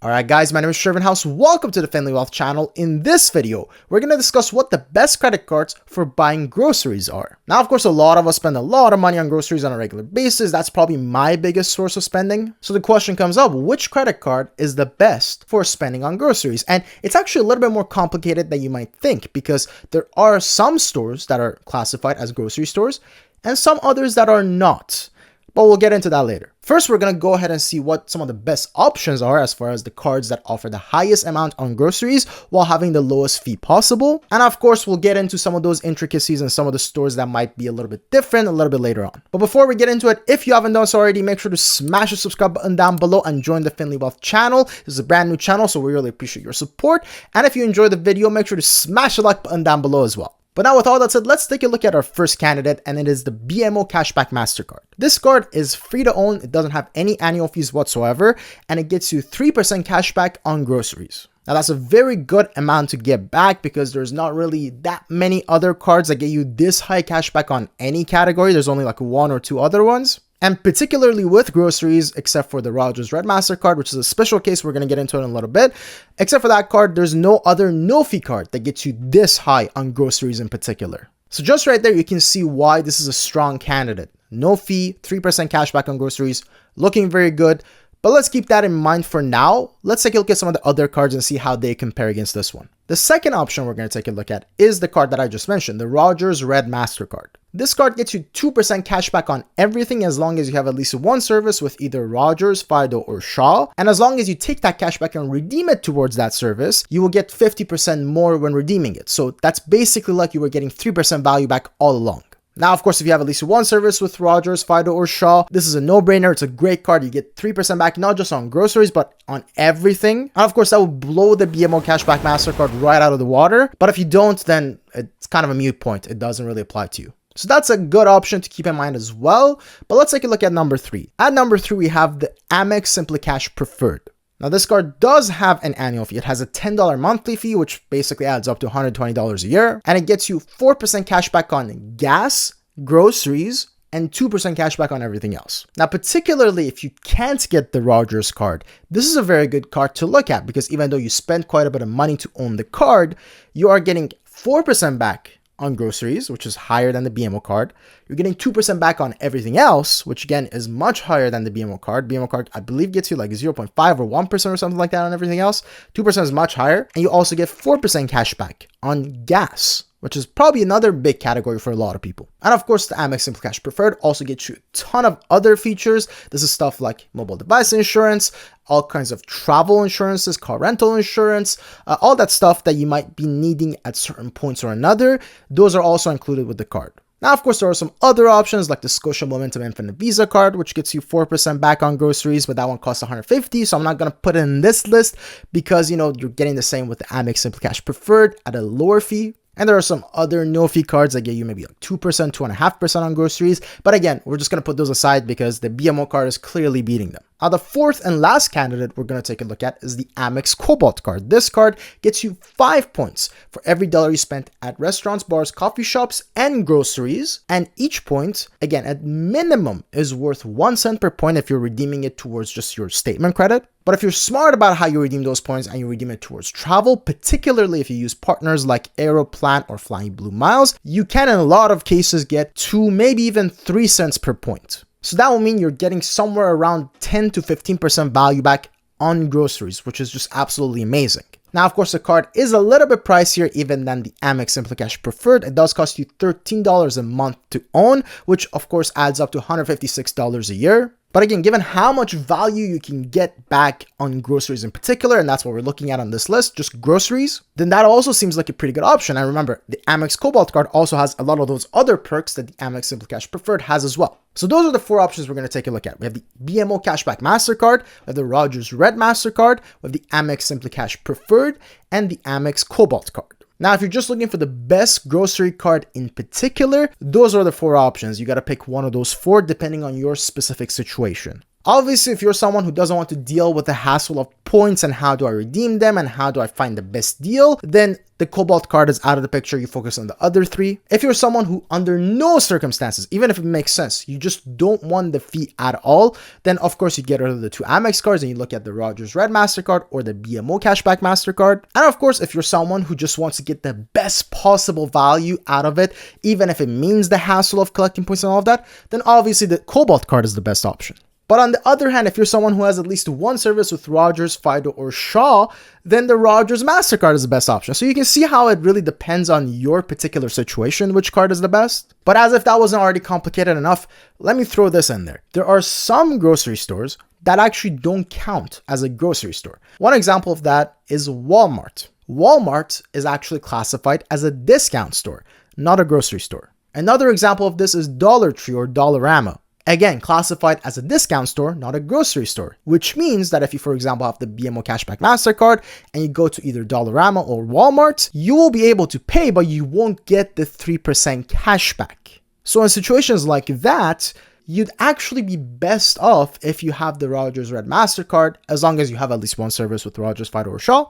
Alright guys, my name is Shervin House. Welcome to the Finley Wealth channel. In this video, we're going to discuss what the best credit cards for buying groceries are. Now, of course, a lot of us spend a lot of money on groceries on a regular basis. That's probably my biggest source of spending. So the question comes up, which credit card is the best for spending on groceries? And it's actually a little bit more complicated than you might think because there are some stores that are classified as grocery stores and some others that are not. But we'll get into that later. First, we're going to go ahead and see what some of the best options are as far as the cards that offer the highest amount on groceries while having the lowest fee possible. And of course, we'll get into some of those intricacies and some of the stores that might be a little bit different a little bit later on. But before we get into it, if you haven't done so already, make sure to smash the subscribe button down below and join the Finley Wealth channel. This is a brand new channel, so we really appreciate your support. And if you enjoyed the video, make sure to smash the like button down below as well. But now with all that said, let's take a look at our first candidate, and it is the BMO Cashback MasterCard. This card is free to own, it doesn't have any annual fees whatsoever, and it gets you 3% cashback on groceries. Now that's a very good amount to get back because there's not really that many other cards that get you this high cashback on any category. There's only like one or two other ones. And particularly with groceries, except for the Rogers Red MasterCard, which is a special case we're going to get into in a little bit. Except for that card, there's no other no-fee card that gets you this high on groceries in particular. So just right there, you can see why this is a strong candidate. No fee, 3% cashback on groceries, looking very good. But let's keep that in mind for now. Let's take a look at some of the other cards and see how they compare against this one. The second option we're going to take a look at is the card that I just mentioned, the Rogers Red MasterCard. This card gets you 2% cashback on everything as long as you have at least one service with either Rogers, Fido, or Shaw. And as long as you take that cashback and redeem it towards that service, you will get 50% more when redeeming it. So that's basically like you were getting 3% value back all along. Now, of course, if you have at least one service with Rogers, Fido, or Shaw, this is a no-brainer. It's a great card. You get 3% back, not just on groceries, but on everything. And of course, that will blow the BMO Cashback MasterCard right out of the water. But if you don't, then it's kind of a moot point. It doesn't really apply to you. So that's a good option to keep in mind as well. But let's take a look at number 3. At number 3, we have the Amex SimplyCash Preferred. Now, this card does have an annual fee. It has a $10 monthly fee, which basically adds up to $120 a year. And it gets you 4% cash back on gas, groceries, and 2% cash back on everything else. Now, particularly if you can't get the Rogers card, this is a very good card to look at because even though you spend quite a bit of money to own the card, you are getting 4% back on groceries, which is higher than the BMO card. You're getting 2% back on everything else, which again is much higher than the BMO card. BMO card, I believe, gets you like 0.5 or 1% or something like that on everything else. 2% is much higher. And you also get 4% cash back on gas, which is probably another big category for a lot of people. And of course, the Amex SimplyCash Preferred also gets you a ton of other features. This is stuff like mobile device insurance, all kinds of travel insurances, car rental insurance, all that stuff that you might be needing at certain points or another. Those are also included with the card. Now, of course, there are some other options like the Scotia Momentum Infinite Visa card, which gets you 4% back on groceries, but that one costs $150. So I'm not going to put it in this list because, you're getting the same with the Amex SimplyCash Preferred at a lower fee. And there are some other no-fee cards that get you maybe like 2%, 2.5% on groceries. But again, we're just going to put those aside because the BMO card is clearly beating them. Now, the fourth and last candidate we're going to take a look at is the Amex Cobalt card. This card gets you 5 points for every dollar you spent at restaurants, bars, coffee shops, and groceries. And each point, again, at minimum is worth 1 cent per point if you're redeeming it towards just your statement credit. But if you're smart about how you redeem those points and you redeem it towards travel, particularly if you use partners like Aeroplan or Flying Blue Miles, you can in a lot of cases get 2, maybe even 3 cents per point. So that will mean you're getting somewhere around 10 to 15% value back on groceries, which is just absolutely amazing. Now, of course, the card is a little bit pricier even than the Amex SimplyCash Preferred. It does cost you $13 a month to own, which of course adds up to $156 a year. But again, given how much value you can get back on groceries in particular, and that's what we're looking at on this list, just groceries, then that also seems like a pretty good option. And remember, the Amex Cobalt card also has a lot of those other perks that the Amex SimplyCash Preferred has as well. So those are the 4 options we're going to take a look at. We have the BMO Cashback MasterCard, we have the Rogers Red MasterCard, we have the Amex SimplyCash Preferred, and the Amex Cobalt card. Now, if you're just looking for the best grocery card in particular, those are the 4 options. You got to pick one of those 4 depending on your specific situation. Obviously, if you're someone who doesn't want to deal with the hassle of points and how do I redeem them and how do I find the best deal, then the Cobalt card is out of the picture. You focus on the other three. If you're someone who under no circumstances, even if it makes sense, you just don't want the fee at all, then of course you get rid of the two Amex cards and you look at the Rogers Red MasterCard or the BMO Cashback MasterCard. And of course, if you're someone who just wants to get the best possible value out of it, even if it means the hassle of collecting points and all of that, then obviously the Cobalt card is the best option. But on the other hand, if you're someone who has at least one service with Rogers, Fido, or Shaw, then the Rogers MasterCard is the best option. So you can see how it really depends on your particular situation, which card is the best. But as if that wasn't already complicated enough, let me throw this in there. There are some grocery stores that actually don't count as a grocery store. One example of that is Walmart. Walmart is actually classified as a discount store, not a grocery store. Another example of this is Dollar Tree or Dollarama. Again, classified as a discount store, not a grocery store, which means that if you, for example, have the BMO Cashback MasterCard and you go to either Dollarama or Walmart, you will be able to pay, but you won't get the 3% cashback. So in situations like that, you'd actually be best off if you have the Rogers Red MasterCard, as long as you have at least one service with Rogers, Fido, or Shaw,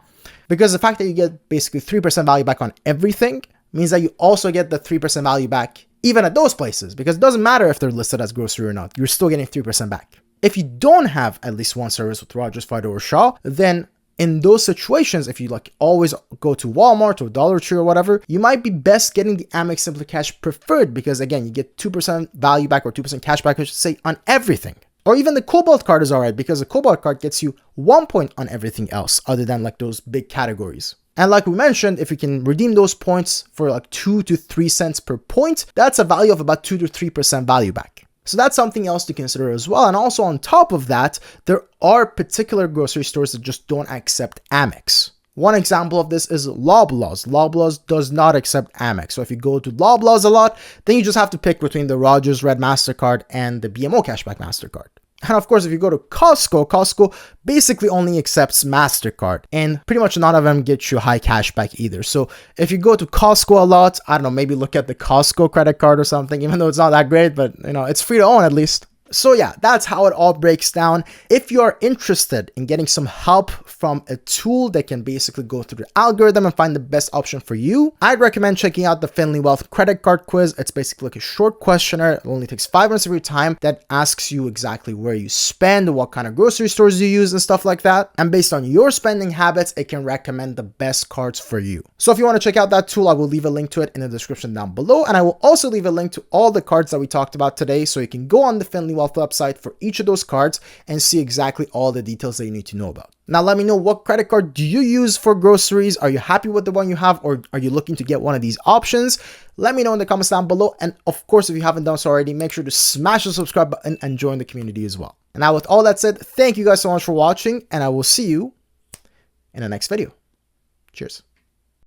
because the fact that you get basically 3% value back on everything means that you also get the 3% value back even at those places, because it doesn't matter if they're listed as grocery or not, you're still getting 3% back. If you don't have at least one service with Rogers, Fido, or Shaw, then in those situations, if you like always go to Walmart or Dollar Tree or whatever, you might be best getting the Amex Simply Cash Preferred, because again, you get 2% value back or 2% cash back, I should say, on everything. Or even the Cobalt card is alright, because the Cobalt card gets you 1 point on everything else other than like those big categories. And like we mentioned, if you can redeem those points for like 2 to 3 cents per point, that's a value of about 2 to 3% value back. So that's something else to consider as well. And also on top of that, there are particular grocery stores that just don't accept Amex. One example of this is Loblaws. Loblaws does not accept Amex. So if you go to Loblaws a lot, then you just have to pick between the Rogers Red MasterCard and the BMO Cashback MasterCard. And of course, if you go to Costco, Costco basically only accepts MasterCard, and pretty much none of them get you high cashback either. So if you go to Costco a lot, I don't know, maybe look at the Costco credit card or something, even though it's not that great, but you know, it's free to own at least. So yeah, that's how it all breaks down. If you are interested in getting some help from a tool that can basically go through the algorithm and find the best option for you, I'd recommend checking out the Finley Wealth credit card quiz. It's basically like a short questionnaire. It only takes 5 minutes of your time that asks you exactly where you spend, what kind of grocery stores you use and stuff like that. And based on your spending habits, it can recommend the best cards for you. So if you want to check out that tool, I will leave a link to it in the description down below. And I will also leave a link to all the cards that we talked about today, so you can go on the Finley Wealth website for each of those cards and see exactly all the details that you need to know about. Now, let me know, what credit card do you use for groceries? Are you happy with the one you have, or are you looking to get one of these options? Let me know in the comments down below. And of course, if you haven't done so already, make sure to smash the subscribe button and join the community as well. And now with all that said, thank you guys so much for watching, and I will see you in the next video. Cheers.